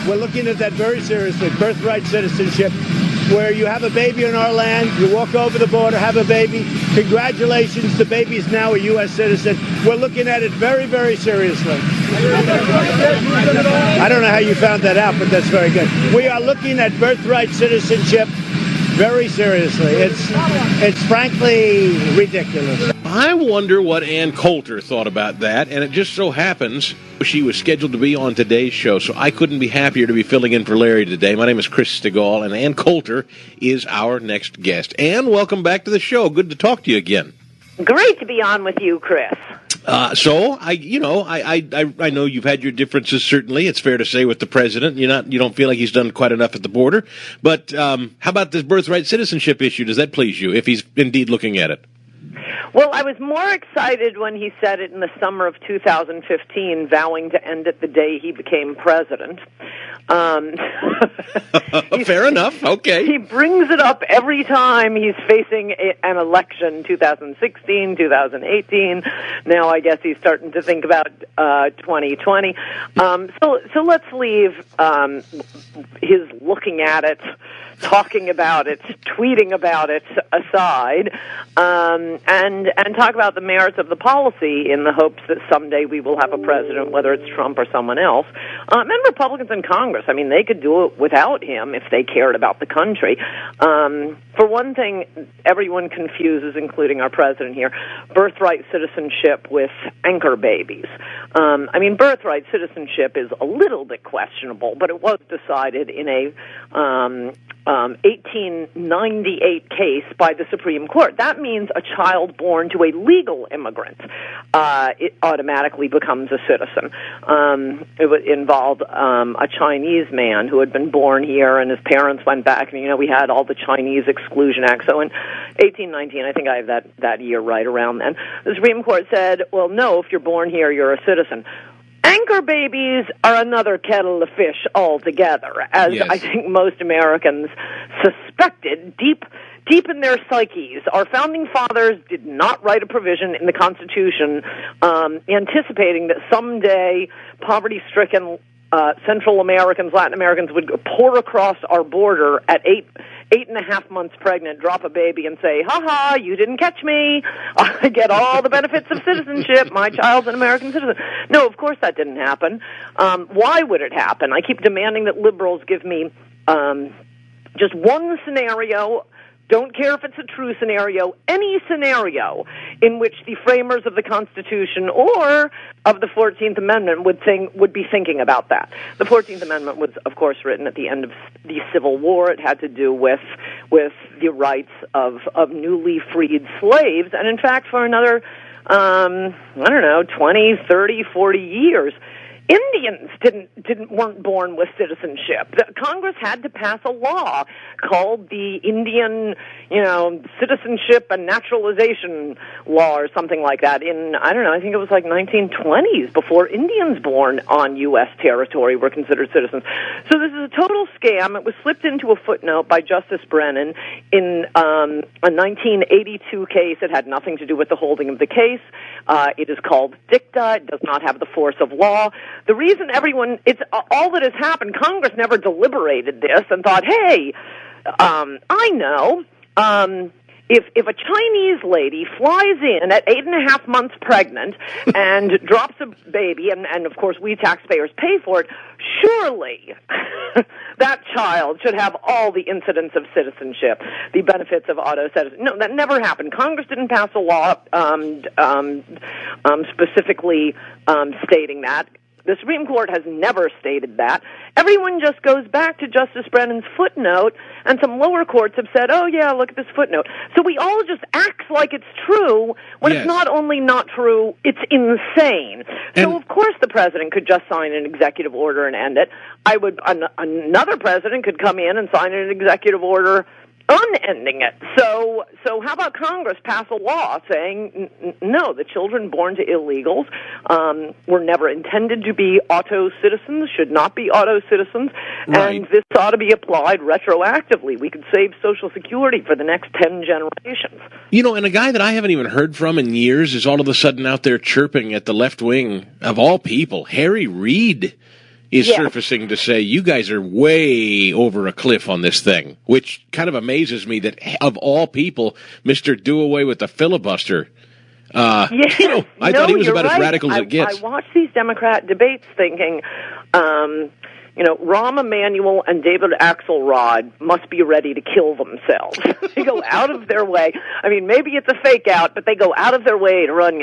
We're looking at that very seriously, birthright citizenship, where you have a baby in our land, you walk over the border, have a baby. Congratulations, the baby is now a U.S. citizen. We're looking at it very, very seriously. I don't know how you found that out, but that's very good. We are looking at birthright citizenship very seriously. It's frankly ridiculous. I wonder what Ann Coulter thought about that, and it just so happens she was scheduled to be on today's show, so I couldn't be happier to be filling in for Larry today. My name is Chris Stigall, and Ann Coulter is our next guest. Ann, welcome back to the show. Good to talk to you again. Great to be on with you, Chris. I know you've had your differences. Certainly, it's fair to say with the president, you don't feel like he's done quite enough at the border. But how about this birthright citizenship issue? Does that please you? If he's indeed looking at it. Well, I was more excited when he said it in the summer of 2015, vowing to end it the day he became president. Fair enough. Okay. He brings it up every time he's facing an election, 2016, 2018. Now I guess he's starting to think about 2020. So let's leave his looking at it, talking about it, tweeting about it aside, and talk about the merits of the policy in the hopes that someday we will have a president, whether it's Trump or someone else. And Republicans in Congress, I mean, they could do it without him if they cared about the country. For one thing, everyone confuses, including our president here, birthright citizenship with anchor babies. I mean, birthright citizenship is a little bit questionable, but it was decided in a 1898 case by the Supreme Court. That means a child born to a legal immigrant, it automatically becomes a citizen. It involved a Chinese man who had been born here, and his parents went back, and we had all the Chinese Exclusion Act. So in 1819, I think I have that year right around then, the Supreme Court said, well, no, if you're born here, you're a citizen. Anchor babies are another kettle of fish altogether, as yes. I think most Americans suspected deep in their psyches. Our founding fathers did not write a provision in the Constitution anticipating that someday poverty-stricken Central Americans, Latin Americans would pour across our border at 8.5 months pregnant, drop a baby, and say, "Ha-ha, you didn't catch me. I get all the benefits of citizenship. My child's an American citizen." No, of course that didn't happen. Why would it happen? I keep demanding that liberals give me just one scenario. Don't care if it's a true scenario, any scenario in which the framers of the Constitution or of the 14th Amendment would be thinking about that. The 14th Amendment was, of course, written at the end of the Civil War. It had to do with the rights of newly freed slaves. And in fact, for another, 20, 30, 40 years, Indians weren't born with citizenship. Congress had to pass a law called the Indian, Citizenship and Naturalization Law or something like that I think it was like 1920s before Indians born on U.S. territory were considered citizens. So this is a total scam. It was slipped into a footnote by Justice Brennan in a 1982 case. It had nothing to do with the holding of the case. It is called dicta. It does not have the force of law. The reason it's all that has happened, Congress never deliberated this and thought, hey, I know, if a Chinese lady flies in at 8.5 months pregnant and drops a baby, and of course we taxpayers pay for it, surely that child should have all the incidents of citizenship, the benefits of auto citizenship. No, that never happened. Congress didn't pass a law specifically stating that. The Supreme Court has never stated that. Everyone just goes back to Justice Brennan's footnote, and some lower courts have said, oh, yeah, look at this footnote. So we all just act like it's true when It's not only not true, it's insane. So, of course, the president could just sign an executive order and end it. Another president could come in and sign an executive order unending it. So how about Congress pass a law saying, no, the children born to illegals were never intended to be auto citizens, should not be auto citizens, right. And this ought to be applied retroactively. We could save Social Security for the next 10 generations. And a guy that I haven't even heard from in years is all of a sudden out there chirping at the left wing, of all people, Harry Reid. is surfacing to say you guys are way over a cliff on this thing, which kind of amazes me that, of all people, Mr. Do Away with the Filibuster. I thought he was about as radical as it gets. I watch these Democrat debates thinking, Rahm Emanuel and David Axelrod must be ready to kill themselves. They go out of their way. I mean, maybe it's a fake out, but they go out of their way to run,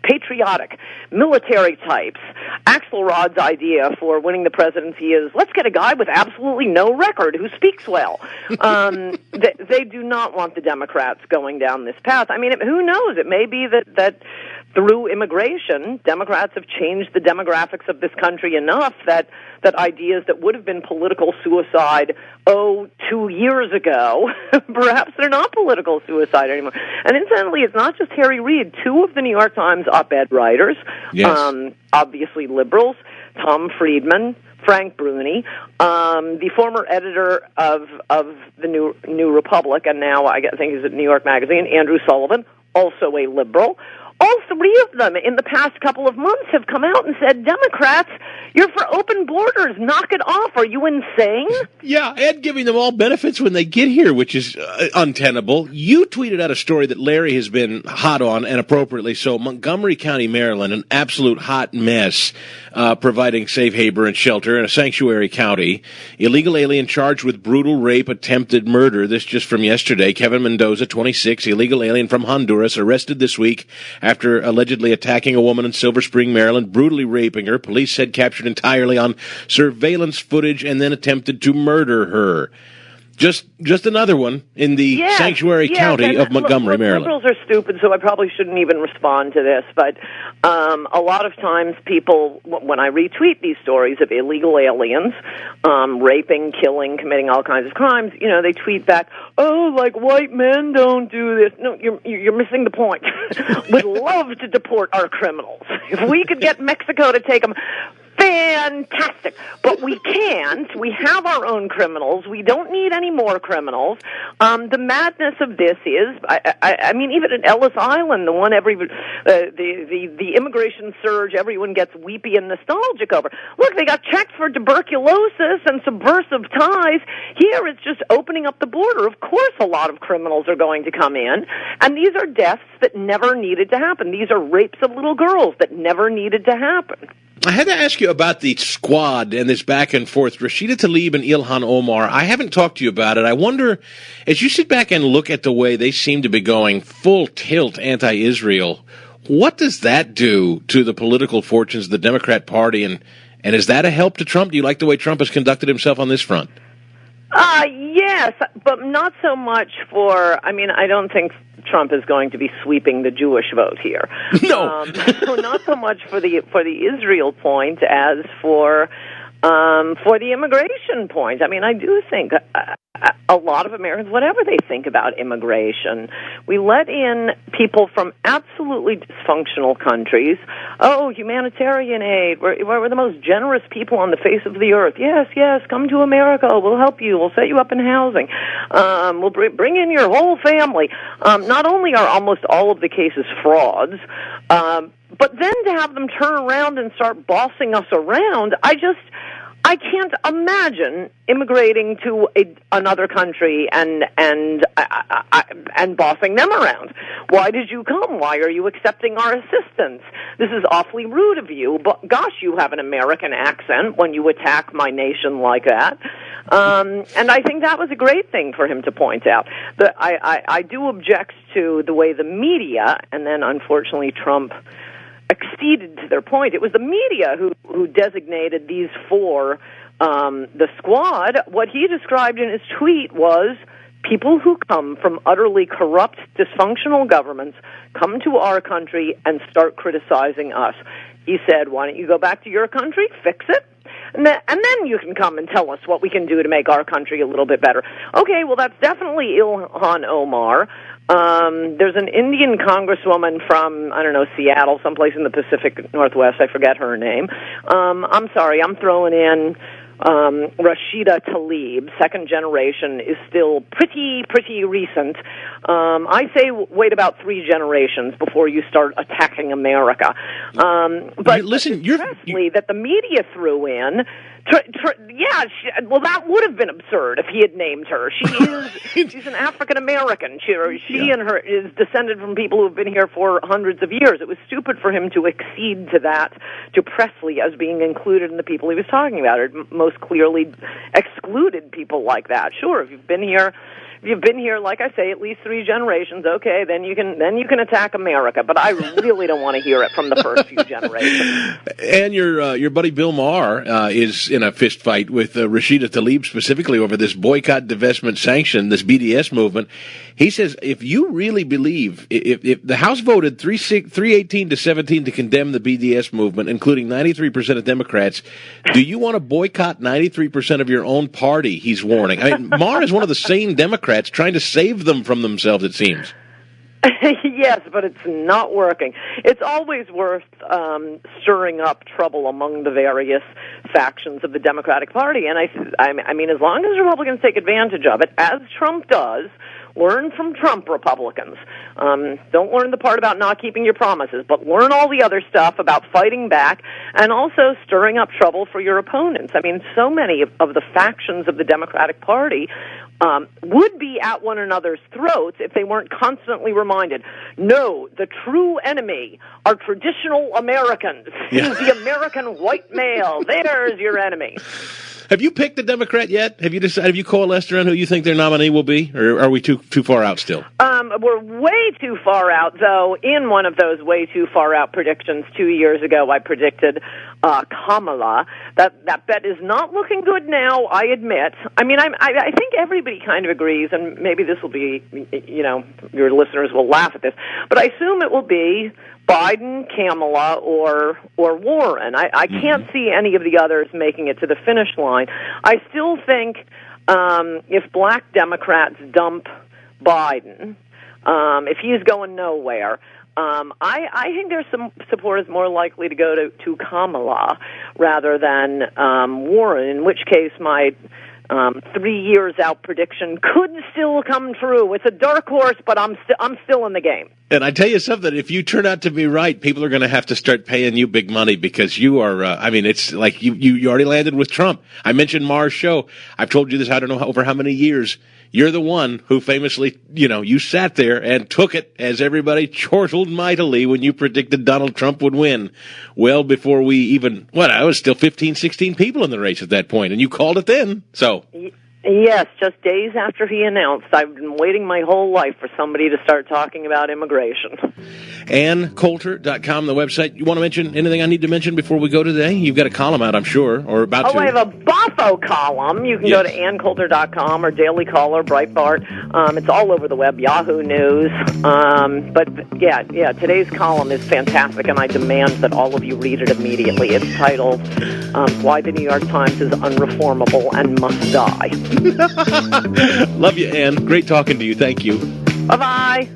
patriotic military types. Axelrod's idea for winning the presidency is, let's get a guy with absolutely no record who speaks well. They do not want the Democrats going down this path. I mean, who knows? It may be that through immigration, Democrats have changed the demographics of this country enough that ideas that would have been political suicide, 2 years ago, perhaps they're not political suicide anymore. And incidentally, it's not just Harry Reid. Two of the New York Times op-ed writers, obviously liberals, Tom Friedman, Frank Bruni, the former editor of the New Republic, and now I think he's at New York Magazine, Andrew Sullivan, also a liberal. All three of them in the past couple of months have come out and said, Democrats, you're for open borders. Knock it off. Are you insane? Yeah, and giving them all benefits when they get here, which is untenable. You tweeted out a story that Larry has been hot on, and appropriately so. Montgomery County, Maryland, an absolute hot mess, providing safe haven and shelter in a sanctuary county. Illegal alien charged with brutal rape, attempted murder. This just from yesterday. Kevin Mendoza, 26, illegal alien from Honduras, arrested this week after allegedly attacking a woman in Silver Spring, Maryland, brutally raping her. Police said captured entirely on surveillance footage and then attempted to murder her. Just another one in the sanctuary county of Montgomery, Maryland. Liberals are stupid, so I probably shouldn't even respond to this. But a lot of times people, when I retweet these stories of illegal aliens raping, killing, committing all kinds of crimes, they tweet back, like white men don't do this. No, you're missing the point. We'd love to deport our criminals. If we could get Mexico to take them, fantastic. But we can't. We have our own criminals. We don't need any more criminals. The madness of this is, I mean, even at Ellis Island, the one the immigration surge, everyone gets weepy and nostalgic over. Look, they got checked for tuberculosis and subversive ties. Here it's just opening up the border. Of course a lot of criminals are going to come in, and these are deaths that never needed to happen. These are rapes of little girls that never needed to happen. I had to ask you about the squad and this back and forth. Rashida Tlaib and Ilhan Omar, I haven't talked to you about it. I wonder, as you sit back and look at the way they seem to be going full tilt anti-Israel, what does that do to the political fortunes of the Democrat Party? And is that a help to Trump? Do you like the way Trump has conducted himself on this front? Yes, but not so much I don't think Trump is going to be sweeping the Jewish vote here. No. So not so much for the Israel point as for the immigration point. I mean, I do think a lot of Americans, whatever they think about immigration, we let in people from absolutely dysfunctional countries. Humanitarian aid. We're the most generous people on the face of the earth. Yes, come to America. We'll help you. We'll set you up in housing. We'll bring in your whole family. Not only are almost all of the cases frauds, but then to have them turn around and start bossing us around, I can't imagine immigrating to another country and bossing them around. Why did you come? Why are you accepting our assistance? This is awfully rude of you, but gosh, you have an American accent when you attack my nation like that. And I think that was a great thing for him to point out. I do object to the way the media, and then unfortunately Trump acceded to their point. It was the media who designated these four the squad. What he described in his tweet was people who come from utterly corrupt, dysfunctional governments come to our country and start criticizing us. He said, why don't you go back to your country, fix it, and then you can come and tell us what we can do to make our country a little bit better. Okay, well, that's definitely Ilhan Omar. There's an Indian congresswoman from, Seattle, someplace in the Pacific Northwest. I forget her name. I'm sorry, I'm throwing in Rashida Tlaib, second generation, is still pretty recent. I say wait about 3 generations before you start attacking America. But listen, Presley that the media threw in. Well, that would have been absurd if he had named her. She's an African American. She and her is descended from people who have been here for hundreds of years. It was stupid for him to accede to that, to Presley as being included in the people he was talking about. It most clearly excluded people like that. Sure, if you've been here, like I say, at least 3 generations. Okay, then you can attack America. But I really don't want to hear it from the first few generations. And your buddy Bill Maher is in a fist fight with Rashida Tlaib specifically over this boycott, divestment, sanction, this BDS movement. He says if you really believe if the House voted 318 to 17 to condemn the BDS movement, including 93% of Democrats, do you want to boycott 93% of your own party? He's warning. I mean, Maher is one of the sane Democrats trying to save them from themselves, it seems. Yes, but it's not working. It's always worth stirring up trouble among the various factions of the Democratic Party, and I mean, as long as Republicans take advantage of it, as Trump does. Learn from Trump Republicans. Don't learn the part about not keeping your promises, but learn all the other stuff about fighting back and also stirring up trouble for your opponents. I mean, so many of the factions of the Democratic Party would be at one another's throats if they weren't constantly reminded, no, the true enemy are traditional Americans. Yeah. The American white male. There's your enemy. Have you picked a Democrat yet? Have you decided? Have you coalesced around who you think their nominee will be, or are we too far out still? We're way too far out, though. In one of those way too far out predictions 2 years ago, I predicted Kamala. That bet is not looking good now, I admit. I mean, I think everybody kind of agrees, and maybe this will be, your listeners will laugh at this, but I assume it will be Biden, Kamala, or Warren. I can't see any of the others making it to the finish line. I still think if black Democrats dump Biden, if he's going nowhere, I think there's some supporters more likely to go to Kamala rather than Warren, in which case my 3 years out prediction could still come true. It's a dark horse, but I'm still in the game. And I tell you something, if you turn out to be right, people are going to have to start paying you big money because you are, it's like you already landed with Trump. I mentioned Maher's show. I've told you this, I don't know over how many years. You're the one who famously, you sat there and took it as everybody chortled mightily when you predicted Donald Trump would win. Well, before we even, I was still 15, 16 people in the race at that point, and you called it then. So. Yes, just days after he announced. I've been waiting my whole life for somebody to start talking about immigration. AnnCoulter.com, the website. You want to mention anything I need to mention before we go today? You've got a column out, I'm sure, or about to. I have a Boffo column. You can go to AnnCoulter.com or Daily Caller, Breitbart. It's all over the web, Yahoo News. But today's column is fantastic, and I demand that all of you read it immediately. It's titled, Why the New York Times is Unreformable and Must Die. Love you, Ann. Great talking to you. Thank you. Bye-bye.